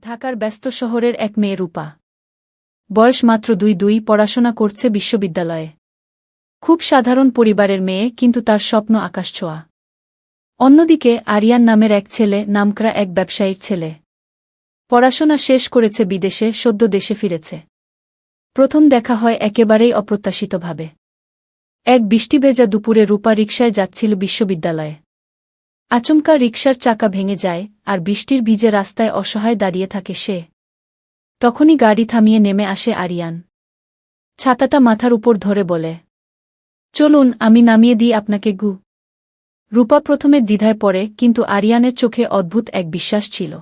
ঢাকার ব্যস্ত শহরের এক মেয়ে রূপা। বয়স মাত্র ২ পড়াশোনা করছে বিশ্ববিদ্যালয়ে। খুব সাধারণ পরিবারের মেয়ে, কিন্তু তার স্বপ্ন আকাশছোঁয়া। অন্যদিকে আরিয়ান নামের এক ছেলে, নামকরা এক ব্যবসায়ীর ছেলে। পড়াশোনা শেষ করেছে বিদেশে, সদ্য দেশে ফিরেছে। প্রথম দেখা হয় একেবারেই অপ্রত্যাশিতভাবে। এক বৃষ্টিভেজা দুপুরে রূপা রিকশায় যাচ্ছিল বিশ্ববিদ্যালয়ে। আচমকা রিকশার চাকা ভেঙে যায়, আর বৃষ্টির ভিজে রাস্তায় অসহায় দাঁড়িয়ে থাকে সে। তখনই গাড়ি থামিয়ে নেমে আসে আরিয়ান। ছাতাটা মাথার উপর ধরে বলে, চলুন আমি নামিয়ে দিই আপনাকে গু। রূপা প্রথমে দ্বিধায় পড়ে, কিন্তু আরিয়ানের চোখে অদ্ভুত এক বিশ্বাস ছিল।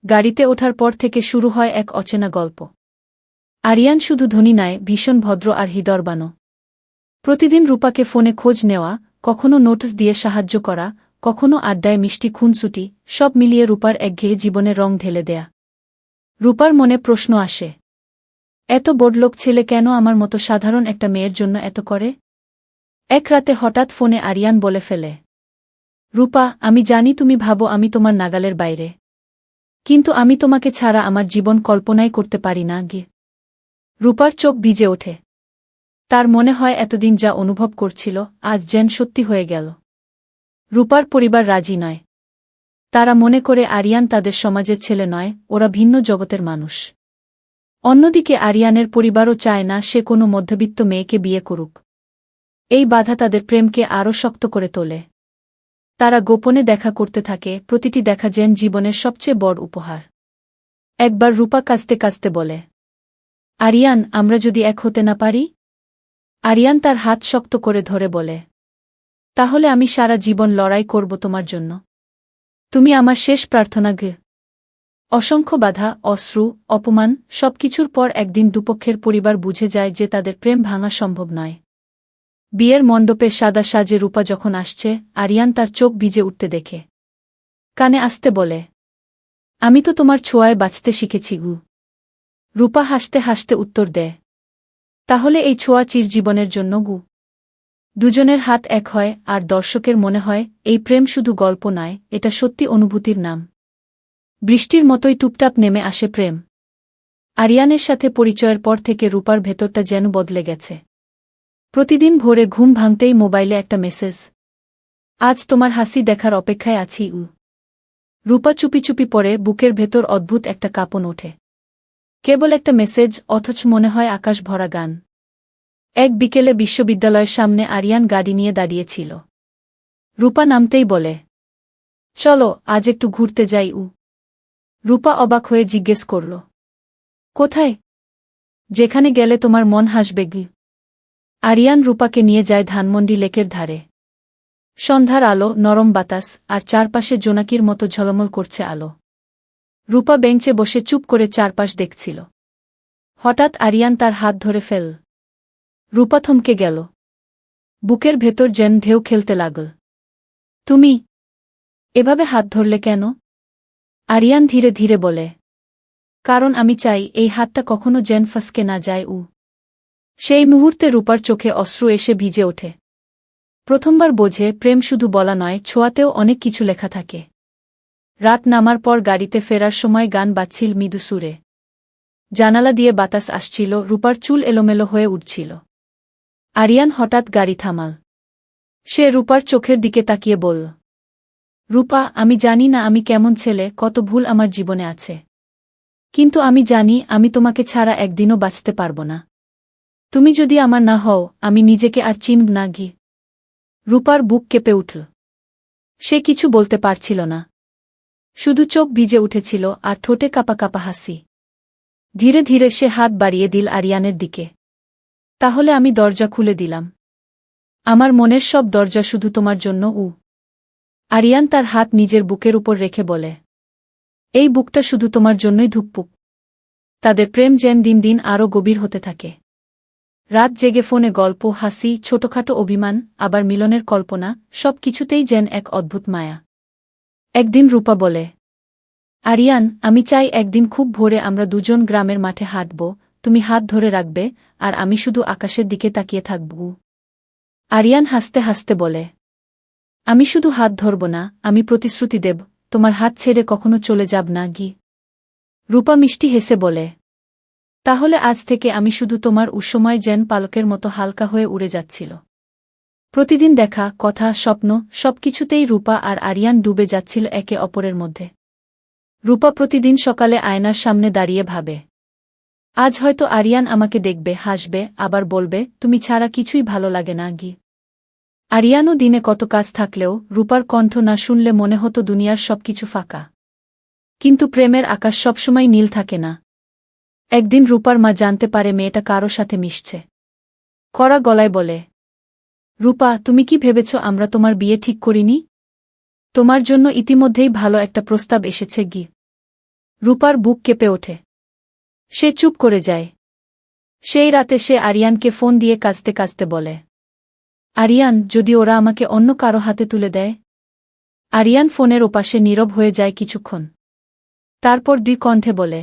গাড়িতে ওঠার পর থেকে শুরু হয় এক অচেনা গল্প। আরিয়ান শুধু ধনী নয়, ভীষণ ভদ্র আর হৃদয়বানও। প্রতিদিন রূপাকে ফোনে খোঁজ নেওয়া, কখনো নোটিস দিয়ে সাহায্য করা, কখনো আড্ডায় মিষ্টি খুনসুটি, সব মিলিয়ে রূপার একঘেয়ে জীবনে রং ঢেলে দেয়া। রূপার মনে প্রশ্ন আসে, এত বড়লোক ছেলে কেন আমার মতো সাধারণ একটা মেয়ের জন্য এত করে? এক রাতে হঠাৎ ফোনে আরিয়ান বলে ফেলে, রূপা, আমি জানি তুমি ভাবো আমি তোমার নাগালের বাইরে, কিন্তু আমি তোমাকে ছাড়া আমার জীবন কল্পনাই করতে পারি না গে। রূপার চোখ ভিজে ওঠে। তার মনে হয় এতদিন যা অনুভব করছিল, আজ যেন সত্যি হয়ে গেল। রূপার পরিবার রাজি নয়। তারা মনে করে আরিয়ান তাদের সমাজের ছেলে নয়, ওরা ভিন্ন জগতের মানুষ। অন্যদিকে আরিয়ানের পরিবারও চায় না সে কোনো মধ্যবিত্ত মেয়েকে বিয়ে করুক। এই বাধা তাদের প্রেমকে আরও শক্ত করে তোলে। তারা গোপনে দেখা করতে থাকে, প্রতিটি দেখা যেন জীবনের সবচেয়ে বড় উপহার। একবার রূপা কাঁদতে কাঁদতে বলে, আরিয়ান, আমরা যদি এক হতে না পারি? আরিয়ান তার হাত শক্ত করে ধরে বলে, তাহলে আমি সারা জীবন লড়াই করব তোমার জন্য। তুমি আমার শেষ প্রার্থনা গে। অসংখ্য বাধা, অশ্রু, অপমান, সবকিছুর পর একদিন দুপক্ষের পরিবার বুঝে যায় যে তাদের প্রেম ভাঙা সম্ভব নয়। বিয়ের মণ্ডপে সাদা সাজে রূপা যখন আসছে, আরিয়ান তার চোখ ভিজে উঠতে দেখে। কানে আসতে বলে, আমি তো তোমার ছোঁয়ায় বাঁচতে শিখেছি গু। রূপা হাসতে হাসতে উত্তর দেয়, তাহলে এই ছোঁয়া চিরজীবনের জন্য গু। দুজনের হাত এক হয়, আর দর্শকের মনে হয় এই প্রেম শুধু গল্প নয়, এটা সত্যি অনুভূতির নাম। বৃষ্টির মতোই টুপটাপ নেমে আসে প্রেম। আরিয়ানের সাথে পরিচয়ের পর থেকে রূপার ভেতরটা যেন বদলে গেছে। প্রতিদিন ভোরে ঘুম ভাঙতেই মোবাইলে একটা মেসেজ, আজ তোমার হাসি দেখার অপেক্ষায় আছি উ। রূপা চুপি চুপি পড়ে, বুকের ভেতর অদ্ভুত একটা কাঁপন ওঠে। কেবল একটা মেসেজ, অথচ মনে হয় আকাশ ভরা গান। এক বিকেলে বিশ্ববিদ্যালয়ের সামনে আরিয়ান গাড়ি নিয়ে দাঁড়িয়েছিল। রূপা নামতেই বলে, চলো আজ একটু ঘুরতে যাই উ। রূপা অবাক হয়ে জিজ্ঞেস করল, কোথায়? যেখানে গেলে তোমার মন হাসবে গি। আরিয়ান রূপাকে নিয়ে যায় ধানমন্ডি লেকের ধারে। সন্ধ্যার আলো, নরম বাতাস, আর চারপাশে জোনাকির মতো ঝলমল করছে আলো। রূপা বেঞ্চে বসে চুপ করে চারপাশ দেখছিল। হঠাৎ আরিয়ান তার হাত ধরে ফেল। রূপা থমকে গেল। বুকের ভেতর যেন ঢেউ খেলতে লাগল। তুমি এভাবে হাত ধরলে কেন? আরিয়ান ধীরে ধীরে বলে, কারণ আমি চাই এই হাতটা কখনো যেন ফসকে না যায় উ। সেই মুহূর্তে রূপার চোখে অশ্রু এসে ভিজে ওঠে। প্রথমবার বোঝে, প্রেম শুধু বলা নয়, ছোঁয়াতেও অনেক কিছু লেখা থাকে। রাত নামার পর গাড়িতে ফেরার সময় গান বাজছিল মৃদু সুরে। জানালা দিয়ে বাতাস আসছিল, রূপার চুল এলোমেলো হয়ে উঠছিল। আরিয়ান হঠাৎ গাড়ি থামাল। সে রূপার চোখের দিকে তাকিয়ে বলল, রূপা, আমি জানি না আমি কেমন ছেলে, কত ভুল আমার জীবনে আছে। কিন্তু আমি জানি আমি তোমাকে ছাড়া একদিনও বাঁচতে পারব না। তুমি যদি আমার না হও, আমি নিজেকে আর চিনব না গি। রূপার বুক কেঁপে উঠল। সে কিছু বলতে পারছিল না। শুধু চোখ ভিজে উঠেছিল, আর ঠোঁটে কাঁপা কাঁপা হাসি। ধীরে ধীরে সে হাত বাড়িয়ে দিল আরিয়ানের দিকে। তাহলে আমি দরজা খুলে দিলাম। আমার মনের সব দরজা শুধু তোমার জন্য উ। আরিয়ান তার হাত নিজের বুকের উপর রেখে বলে, এই বুকটা শুধু তোমার জন্যই ধুকপুক। তাদের প্রেম যেন দিন দিন আরও গভীর হতে থাকে। রাত জেগে ফোনে গল্প, হাসি, ছোটখাটো অভিমান, আবার মিলনের কল্পনা, সব কিছুতেই যেন এক অদ্ভুত মায়া। একদিন রূপা বলে, আরিয়ান, আমি চাই একদিন খুব ভোরে আমরা দুজন গ্রামের মাঠে হাঁটব, তুমি হাত ধরে রাখবে, আর আমি শুধু আকাশের দিকে তাকিয়ে থাকব। আরিয়ান হাসতে হাসতে বলে, আমি শুধু হাত ধরব না, আমি প্রতিশ্রুতি দেব, তোমার হাত ছেড়ে কখনো চলে যাব না গি। রূপা মিষ্টি হেসে বলে, তাহলে আজ থেকে আমি শুধু তোমার উসময় যেন পালকের মতো হালকা হয়ে উড়ে যাচ্ছিল। প্রতিদিন দেখা, কথা, স্বপ্ন সবকিছুতেই রূপা আর আরিয়ান ডুবে যাচ্ছিল একে অপরের মধ্যে। রূপা প্রতিদিন সকালে আয়নার সামনে দাঁড়িয়ে ভাবে, আজ হয়তো আরিয়ান আমাকে দেখবে, হাসবে, আবার বলবে, তুমি ছাড়া কিছুই ভালো লাগে না গি। আরিয়ানও দিনে কত কাজ থাকলেও রূপার কণ্ঠ না শুনলে মনে হতো দুনিয়ার সবকিছু ফাঁকা। কিন্তু প্রেমের আকাশ সবসময় নীল থাকে না। একদিন রূপার মা জানতে পারে মেয়েটা কারো সাথে মিশছে। কড়া গলায় বলে, রূপা, তুমি কি ভেবেছ আমরা তোমার বিয়ে ঠিক করিনি? তোমার জন্য ইতিমধ্যেই ভালো একটা প্রস্তাব এসেছে গি। রূপার বুক কেঁপে ওঠে। সে চুপ করে যায়। সেই রাতে সে আরিয়ানকে ফোন দিয়ে কাঁদতে কাঁদতে বলে, আরিয়ান, যদি ওরা আমাকে অন্য কারো হাতে তুলে দেয়? আরিয়ান ফোনের ওপাশে নীরব হয়ে যায় কিছুক্ষণ। তারপর দুই কণ্ঠে বলে,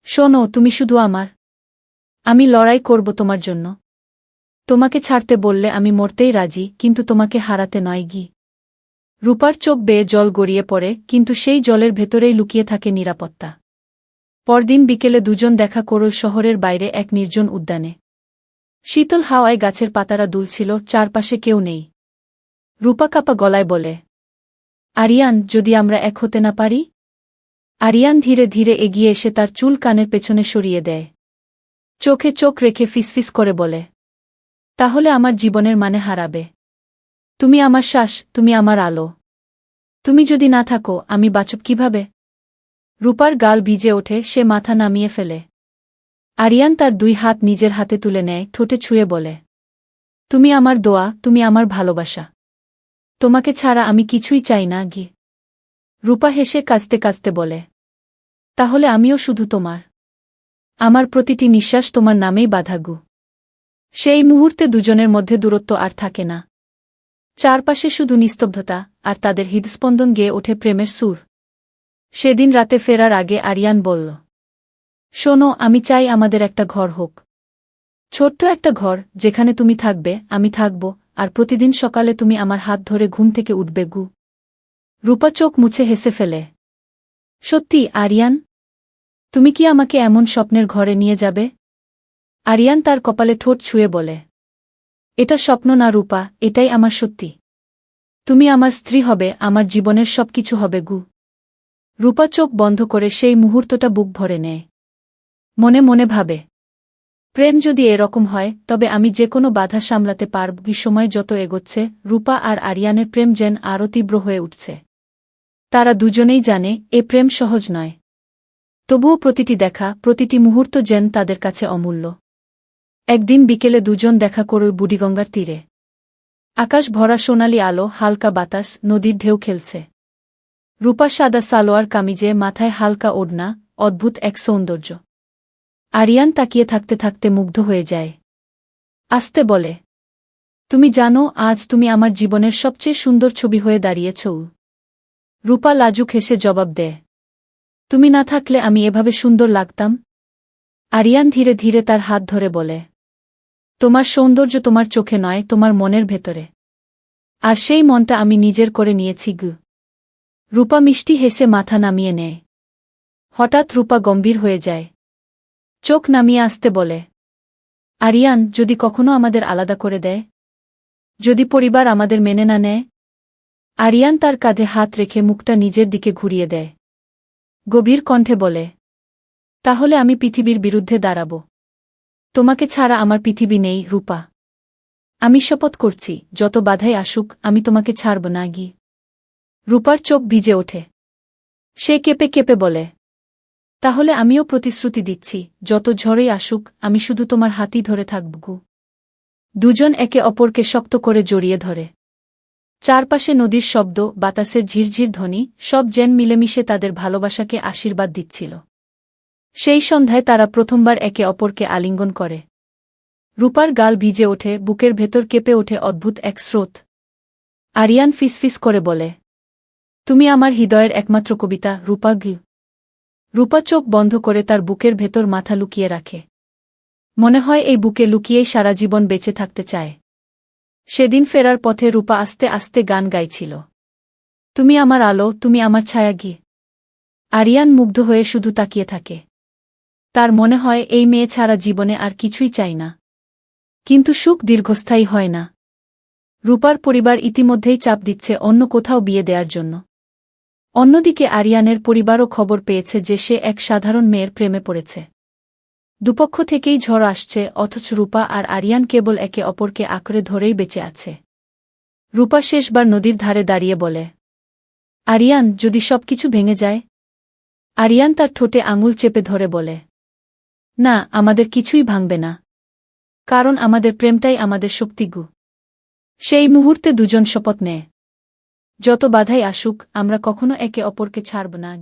শোনো, তুমি শুধু আমার। আমি লড়াই করব তোমার জন্য। তোমাকে ছাড়তে বললে আমি মরতেই রাজি, কিন্তু তোমাকে হারাতে নয় গি। রূপার চোখ বেয়ে জল গড়িয়ে পড়ে, কিন্তু সেই জলের ভেতরেই লুকিয়ে থাকে নিরাপত্তা। পরদিন বিকেলে দুজন দেখা করল শহরের বাইরে এক নির্জন উদ্যানে। শীতল হাওয়ায় গাছের পাতারা দুলছিল, চারপাশে কেউ নেই। রূপা কাপা গলায় বলে, আরিয়ান, যদি আমরা এক হতে না পারি? আরিয়ান ধীরে ধীরে এগিয়ে এসে তার চুল কানের পেছনে সরিয়ে দেয়। চোখে চোখ রেখে ফিসফিস করে বলে, তাহলে আমার জীবনের মানে হারাবে। তুমি আমার শ্বাস, তুমি আমার আলো। তুমি যদি না থাকো আমি বাঁচব কিভাবে? রূপার গাল ভিজে ওঠে, সে মাথা নামিয়ে ফেলে। আরিয়ান তার দুই হাত নিজের হাতে তুলে নেয়, ঠোঁটে ছুঁয়ে বলে, তুমি আমার দোয়া, তুমি আমার ভালোবাসা। তোমাকে ছাড়া আমি কিছুই চাই না গি। রূপা হেসে কাঁদতে কাঁদতে বলে, তাহলে আমিও শুধু তোমার। আমার প্রতিটি নিঃশ্বাস তোমার নামেই বাঁধাগু। সেই মুহূর্তে দুজনের মধ্যে দূরত্ব আর থাকে না। চারপাশে শুধু নিস্তব্ধতা, আর তাদের হৃদস্পন্দন গেয়ে ওঠে প্রেমের সুর। সেদিন রাতে ফেরার আগে আরিয়ান বলল, শোনো, আমি চাই আমাদের একটা ঘর হোক। ছোট্ট একটা ঘর, যেখানে তুমি থাকবে, আমি থাকব, আর প্রতিদিন সকালে তুমি আমার হাত ধরে ঘুম থেকে উঠবে গু। রূপা চোখ মুছে হেসে ফেলে, সত্যি আরিয়ান? তুমি কি আমাকে এমন স্বপ্নের ঘরে নিয়ে যাবে? আরিয়ান তার কপালে ঠোঁট ছুঁয়ে বলে, এটা স্বপ্ন না রূপা, এটাই আমার সত্যি। তুমি আমার স্ত্রী হবে, আমার জীবনের সবকিছু হবে গু। রূপা চোখ বন্ধ করে সেই মুহূর্তটা বুক ভরে নেয়। মনে মনে ভাবে, প্রেম যদি এরকম হয় তবে আমি যে কোনো বাধা সামলাতে পারব। সময় যত এগোচ্ছে রূপা আর আরিয়ানের প্রেম যেন আরও তীব্র হয়ে উঠছে। তারা দুজনেই জানে এ প্রেম সহজ নয়। তবুও প্রতিটি দেখা, প্রতিটি মুহূর্ত যেন তাদের কাছে অমূল্য। একদিন বিকেলে দুজন দেখা করল বুড়িগঙ্গার তীরে। আকাশ ভরা সোনালি আলো, হালকা বাতাস, নদীর ঢেউ খেলছে। রূপা সাদা সালোয়ার কামিজে, মাথায় হালকা ওড়না, অদ্ভুত এক সৌন্দর্য। আরিয়ান তাকিয়ে থাকতে থাকতে মুগ্ধ হয়ে যায়। আস্তে বলে, তুমি জানো, আজ তুমি আমার জীবনের সবচেয়ে সুন্দর ছবি হয়ে দাঁড়িয়েছ। রূপা লাজুক হেসে জবাব দেয়, তুমি না থাকলে আমি এভাবে সুন্দর লাগতাম? আরিয়ান ধীরে ধীরে তার হাত ধরে বলে, তোমার সৌন্দর্য তোমার চোখে নয়, তোমার মনের ভেতরে। আর সেই মনটা আমি নিজের করে নিয়েছি গু। রূপা মিষ্টি হেসে মাথা নামিয়ে নেয়। হঠাৎ রূপা গম্ভীর হয়ে যায়। চোখ নামিয়ে আসতে বলে, আরিয়ান, যদি কখনো আমাদের আলাদা করে দেয়? যদি পরিবার আমাদের মেনে না নেয়? আরিয়ান তার কাঁধে হাত রেখে মুখটা নিজের দিকে ঘুরিয়ে দেয়। গভীর কণ্ঠে বলে, তাহলে আমি পৃথিবীর বিরুদ্ধে দাঁড়াব। তোমাকে ছাড়া আমার পৃথিবী নেই রূপা। আমি শপথ করছি, যত বাধাই আসুক আমি তোমাকে ছাড়ব না গি। রূপার চোখ ভিজে ওঠে। সে কেঁপে কেঁপে বলে, তাহলে আমিও প্রতিশ্রুতি দিচ্ছি, যত ঝড়ই আসুক আমি শুধু তোমার হাতই ধরে থাকব গু। দুজন একে অপরকে শক্ত করে জড়িয়ে ধরে। চারপাশে নদীর শব্দ, বাতাসের ঝিরঝির ধ্বনি, সব যেন মিলেমিশে তাদের ভালোবাসাকে আশীর্বাদ দিচ্ছিল। সেই সন্ধ্যায় তারা প্রথমবার একে অপরকে আলিঙ্গন করে। রূপার গাল ভিজে ওঠে, বুকের ভেতর কেঁপে ওঠে অদ্ভুত এক স্রোত। আরিয়ান ফিসফিস করে বলে, তুমি আমার হৃদয়ের একমাত্র কবিতা রূপা গি। রূপা চোখ বন্ধ করে তার বুকের ভেতর মাথা লুকিয়ে রাখে। মনে হয় এই বুকে লুকিয়েই সারা জীবন বেঁচে থাকতে চায়। সেদিন ফেরার পথে রূপা আস্তে আস্তে গান গাইছিল, তুমি আমার আলো, তুমি আমার ছায়া গি। আরিয়ান মুগ্ধ হয়ে শুধু তাকিয়ে থাকে। তার মনে হয় এই মেয়ে ছাড়া জীবনে আর কিছুই চাই না। কিন্তু সুখ দীর্ঘস্থায়ী হয় না। রূপার পরিবার ইতিমধ্যেই চাপ দিচ্ছে অন্য কোথাও বিয়ে দেওয়ার জন্য। অন্যদিকে আরিয়ানের পরিবারও খবর পেয়েছে যে সে এক সাধারণ মেয়ের প্রেমে পড়েছে। দুপক্ষ থেকেই ঝড় আসছে, অথচ রূপা আর আরিয়ান কেবল একে অপরকে আঁকড়ে ধরেই বেঁচে আছে। রূপা শেষবার নদীর ধারে দাঁড়িয়ে বলে, আরিয়ান, যদি সবকিছু ভেঙে যায়? আরিয়ান তার ঠোঁটে আঙুল চেপে ধরে বলে, না, আমাদের কিছুই ভাঙবে না। কারণ আমাদের প্রেমটাই আমাদের শক্তিগু। সেই মুহূর্তে দুজন শপথ নেয়, যত বাধাই আসুক আমরা কখনো একে অপরকে ছাড়ব না।